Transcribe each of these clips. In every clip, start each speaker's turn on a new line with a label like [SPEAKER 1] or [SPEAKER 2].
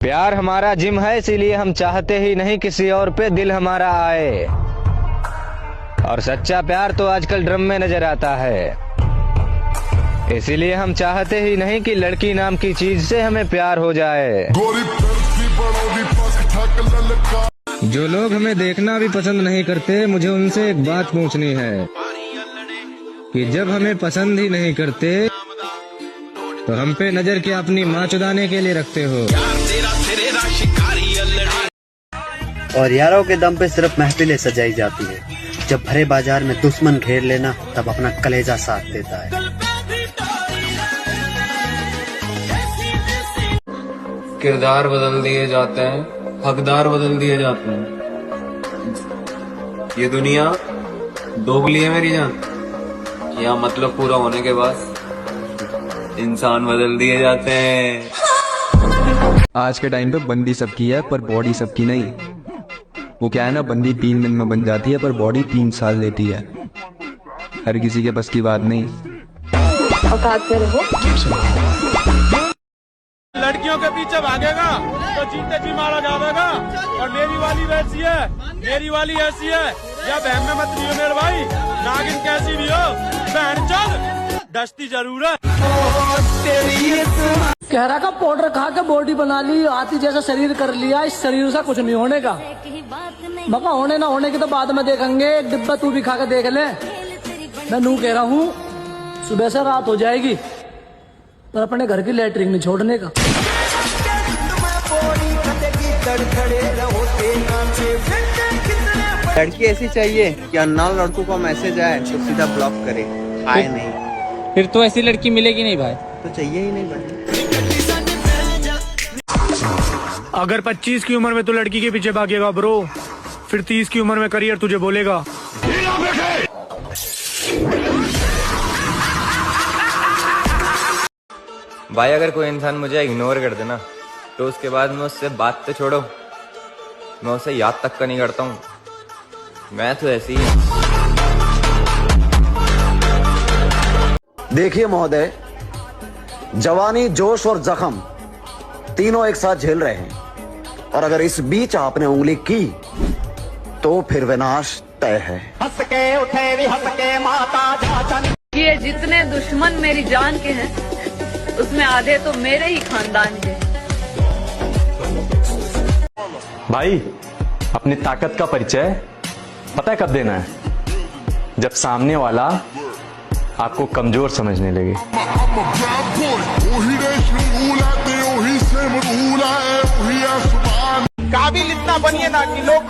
[SPEAKER 1] प्यार हमारा जिम है, इसीलिए हम चाहते ही नहीं किसी और पे दिल हमारा आए। और सच्चा प्यार तो आजकल ड्रम में नजर आता है, इसीलिए हम चाहते ही नहीं कि लड़की नाम की चीज से हमें प्यार हो जाए। जो लोग हमें देखना भी पसंद नहीं करते, मुझे उनसे एक बात पूछनी है कि जब हमें पसंद ही नहीं करते तो हम पे नजर क्या अपनी माँ चुदाने के लिए रखते हो।
[SPEAKER 2] और यारों के दम पे सिर्फ महफिलें सजाई जाती है, जब भरे बाजार में दुश्मन घेर लेना तब अपना कलेजा साथ देता है।
[SPEAKER 3] किरदार बदल दिए जाते हैं, हकदार बदल दिए जाते हैं। ये दुनिया दोगली है मेरी जान, यहाँ मतलब पूरा होने के बाद इंसान बदल दिए जाते हैं।
[SPEAKER 4] आज के टाइम पे बंदी सबकी है पर बॉडी सबकी नहीं। वो क्या है ना, बंदी 3 दिन में बन जाती है पर बॉडी 3 साल लेती है। हर किसी के बस की बात नहीं।
[SPEAKER 5] लड़कियों के पीछे भागेगा तो जीते जी मारा जाएगा। और मेरी वाली वैसी है, मेरी वाली ऐसी है, या बहन में मत लियो मेरे भाई, नागिन कैसी भी हो बहन चल डस्ती जरूर है।
[SPEAKER 6] कह रहा का पाउडर खा के बॉडी बना ली, हाथी जैसा शरीर कर लिया, इस शरीर से कुछ नहीं होने का। बाबा होने ना होने की तो बाद में देखेंगे, एक डिब्बा तू भी खा के देख ले। मैं नू कह रहा हूँ सुबह से रात हो जाएगी पर अपने घर की लैट्रिन नहीं छोड़ने का।
[SPEAKER 2] लड़की ऐसी चाहिए कि अननोन लड़कों का मैसेज आए तो सीधा ब्लॉक करे, हाय नहीं।
[SPEAKER 7] फिर तो ऐसी लड़की मिलेगी नहीं भाई,
[SPEAKER 2] तो चाहिए ही नहीं भाई।
[SPEAKER 5] अगर 25 की उम्र में तो लड़की के पीछे भागेगा ब्रो, फिर 30 की उम्र में करियर तुझे बोलेगा।
[SPEAKER 1] भाई अगर कोई इंसान मुझे इग्नोर कर देना तो उसके बाद मैं उससे बात तो छोड़ो, मैं उसे याद तक का नहीं करता हूँ। मैं तो ऐसी ही।
[SPEAKER 8] देखिए महोदय, जवानी, जोश और जख्म तीनों एक साथ झेल रहे हैं, और अगर इस बीच आपने उंगली की तो फिर विनाश तय है।
[SPEAKER 9] हंस के उठे भी हंस के माता
[SPEAKER 10] ये जितने दुश्मन मेरी जान के हैं उसमें आधे तो मेरे ही खानदान के।
[SPEAKER 11] भाई अपनी ताकत का परिचय पता है कब देना है? जब सामने वाला आपको कमजोर समझने लगे।
[SPEAKER 5] काबिल इतना बनिए ना कि लोग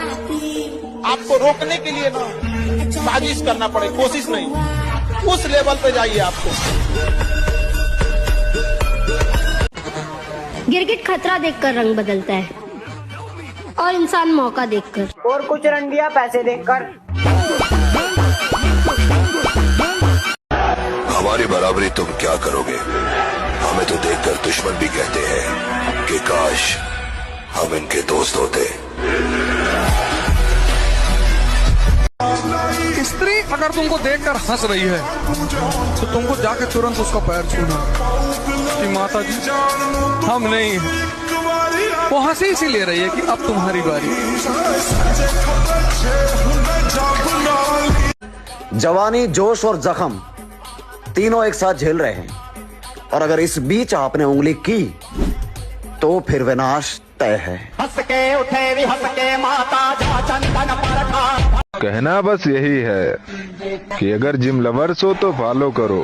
[SPEAKER 5] आपको रोकने के लिए ना साजिश करना पड़े, कोशिश नहीं, उस लेवल पे जाइए। आपको
[SPEAKER 12] गिरगिट खतरा देखकर रंग बदलता है और इंसान मौका देखकर,
[SPEAKER 9] और कुछ रंडिया पैसे देखकर।
[SPEAKER 13] हमारी बराबरी तुम क्या करोगे? हमें तो देखकर दुश्मन भी कहते हैं कि काश हम इनके दोस्त होते।
[SPEAKER 5] स्त्री अगर तुमको देखकर हंस रही है तो तुमको जाके तुरंत उसका पैर छूना कि माता जी हम नहीं। वो हंसी इसी ले रही है कि अब तुम्हारी बारी।
[SPEAKER 8] जवानी, जोश और जख्म तीनों एक साथ झेल रहे हैं, और अगर इस बीच आपने उंगली की तो फिर विनाश तय है।
[SPEAKER 9] हंस के उठे भी हंस के माता जा चंदन पर।
[SPEAKER 14] कहना बस यही है कि अगर जिम लवर्स हो तो फॉलो करो,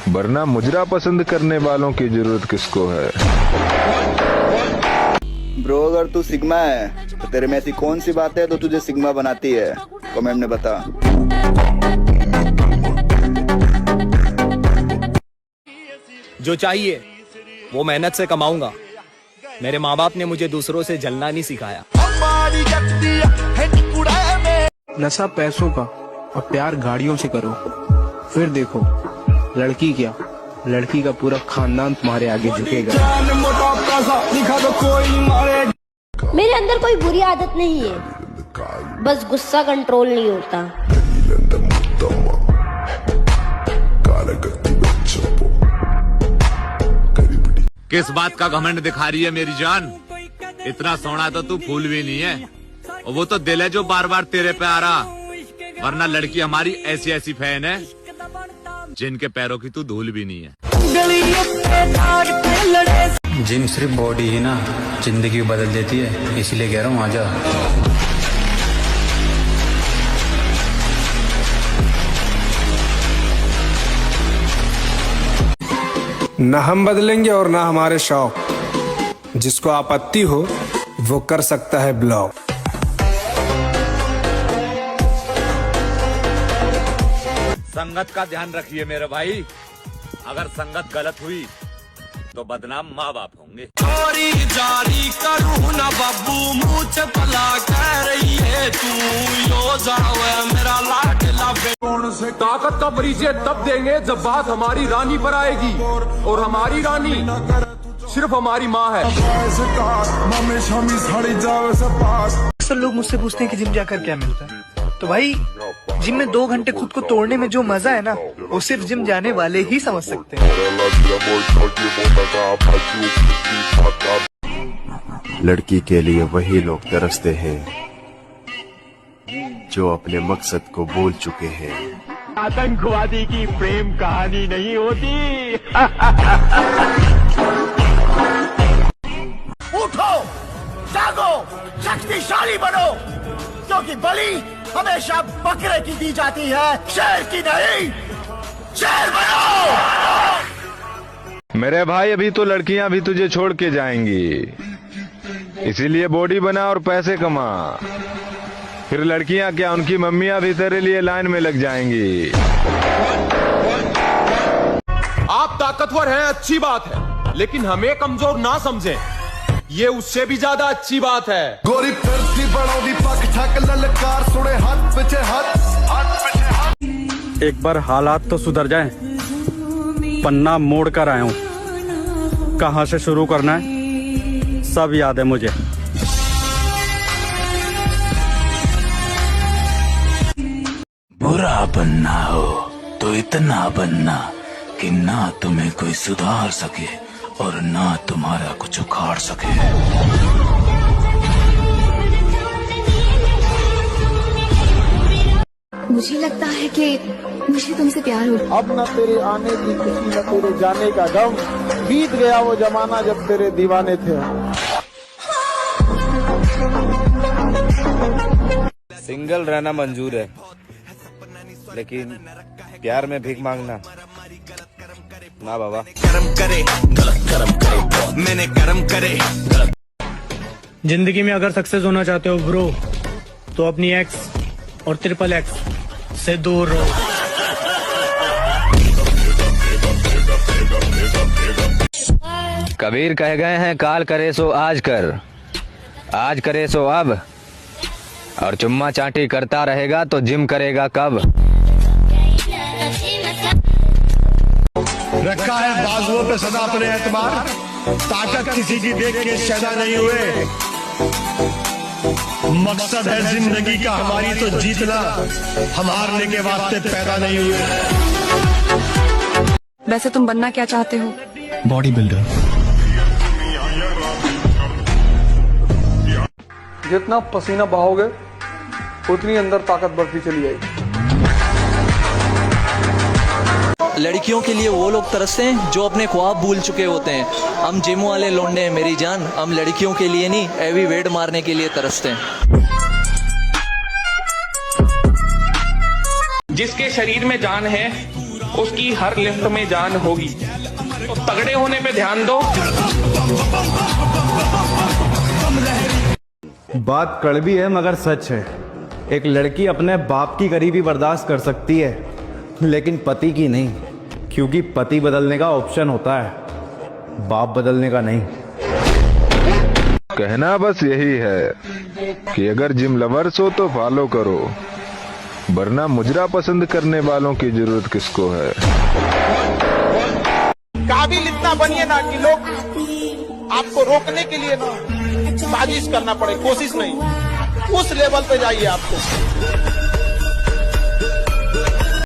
[SPEAKER 14] वरना मुजरा पसंद करने वालों की जरूरत किसको है।
[SPEAKER 15] ब्रो अगर तू सिग्मा है तो तेरे में ऐसी कौन सी बात है तो तुझे सिग्मा बनाती है? कमेंट में बता।
[SPEAKER 16] जो चाहिए वो मेहनत से कमाऊंगा। मेरे माँ बाप ने मुझे दूसरों से जलना नहीं सिखाया।
[SPEAKER 17] नशा पैसों का और प्यार गाड़ियों से करो, फिर देखो लड़की क्या, लड़की का पूरा खानदान तुम्हारे आगे झुकेगा।
[SPEAKER 12] मेरे अंदर कोई बुरी आदत नहीं है, बस गुस्सा कंट्रोल नहीं होता।
[SPEAKER 5] किस बात का घमंड दिखा रही है मेरी जान? इतना सोना तो तू फूल भी नहीं है, और वो तो दिल है जो बार बार तेरे पे आ रहा। वरना लड़की हमारी ऐसी ऐसी फैन है जिनके पैरों की तू धूल भी नहीं है।
[SPEAKER 18] जिम सिर्फ बॉडी ही ना जिंदगी बदल देती है, इसीलिए कह रहा हूँ आजा।
[SPEAKER 17] न हम बदलेंगे और ना हमारे शौक। जिसको आपत्ति हो वो कर सकता है ब्लॉक।
[SPEAKER 5] संगत का ध्यान रखिए मेरे भाई, अगर संगत गलत हुई तो बदनाम माँ बाप होंगे।
[SPEAKER 19] चोरी जारी करूँ ना बाबू, मुझे भला कह रही है तू, यो जावे मेरा लाडला बेटा।
[SPEAKER 5] से ताकत का परिचय तब देंगे जब बात हमारी रानी पर आएगी, और हमारी रानी सिर्फ हमारी माँ है।
[SPEAKER 6] अक्सर लोग मुझसे पूछते हैं कि जिम जाकर क्या मिलता है, तो भाई जिम में 2 घंटे खुद को तोड़ने में जो मजा है ना, वो सिर्फ जिम जाने वाले ही समझ सकते हैं।
[SPEAKER 20] लड़की के लिए वही लोग तरसते हैं जो अपने मकसद को भूल चुके हैं।
[SPEAKER 19] आतंकवादी की प्रेम कहानी नहीं होती। उठो, जागो, शक्तिशाली बनो, क्योंकि बलि हमेशा बकरे की दी जाती है, शेर की नहीं। शेर बनो।
[SPEAKER 14] मेरे भाई अभी तो लड़कियां भी तुझे छोड़ के जाएंगी, इसीलिए बॉडी बना और पैसे कमा। फिर लड़कियां क्या, उनकी मम्मियां भी तेरे लिए लाइन में लग जाएंगी।
[SPEAKER 5] आप ताकतवर हैं, अच्छी बात है, लेकिन हमें कमजोर ना समझें, ये उससे भी ज्यादा अच्छी बात है।
[SPEAKER 19] गोरी फिरती बड़ो दी पक ठक ललकार सुने हाथ पीछे हाथ।
[SPEAKER 21] एक बार हालात तो सुधर जाएं, पन्ना मोड़ कर आया हूँ, कहाँ से शुरू करना है सब याद है मुझे।
[SPEAKER 22] बुरा बनना हो तो इतना बनना कि ना तुम्हें कोई सुधार सके और ना तुम्हारा कुछ उखाड़ सके।
[SPEAKER 23] मुझे लगता है कि मुझे तुमसे प्यार हो।
[SPEAKER 24] अब न तेरे आने की खुशी न तेरे जाने का गम, बीत गया वो जमाना जब तेरे दीवाने थे हम।
[SPEAKER 1] सिंगल रहना मंजूर है, लेकिन प्यार में भीख मांगना ना बाबा।
[SPEAKER 19] करम करे गलत करम करे, मैंने करम करे गलत।
[SPEAKER 21] जिंदगी में अगर सक्सेस होना चाहते हो ब्रो, तो अपनी एक्स और XXX से दूर रहो।
[SPEAKER 1] कबीर कह गए हैं, काल करे सो आज कर, आज करे सो अब, और चुम्मा चाटी करता रहेगा तो जिम करेगा कब।
[SPEAKER 19] रखा है बाजुओं पे सदा अपने एतबार, ताकत किसी की देख के शैदा नहीं हुए। मकसद है जिंदगी का हमारी तो जीतना, हम हारने के वास्ते पैदा नहीं हुए।
[SPEAKER 25] वैसे तुम बनना क्या चाहते हो?
[SPEAKER 21] Body builder.
[SPEAKER 24] जितना पसीना बहाओगे उतनी अंदर ताकत बढ़ती चली जाएगी।
[SPEAKER 26] लड़कियों के लिए वो लोग तरसते हैं जो अपने ख्वाब भूल चुके होते हैं। हम जिम वाले लौंडे हैं मेरी जान, हम लड़कियों के लिए नहीं हैवी वेट मारने के लिए तरसते हैं।
[SPEAKER 27] जिसके शरीर में जान है उसकी हर लिफ्ट में जान होगी, तो तगड़े होने पे ध्यान दो।
[SPEAKER 28] बात कड़वी है मगर सच है। एक लड़की अपने बाप की गरीबी बर्दाश्त कर सकती है, लेकिन पति की नहीं, क्योंकि पति बदलने का ऑप्शन होता है, बाप बदलने का नहीं।
[SPEAKER 14] कहना बस यही है कि अगर जिम लवर्स हो तो फॉलो करो, वरना मुजरा पसंद करने वालों की जरूरत किसको है।
[SPEAKER 24] काबिल इतना बनिए ना कि लोग आपको रोकने के लिए ना साजिश करना पड़े, कोशिश नहीं, उस लेवल पे जाइए आपको।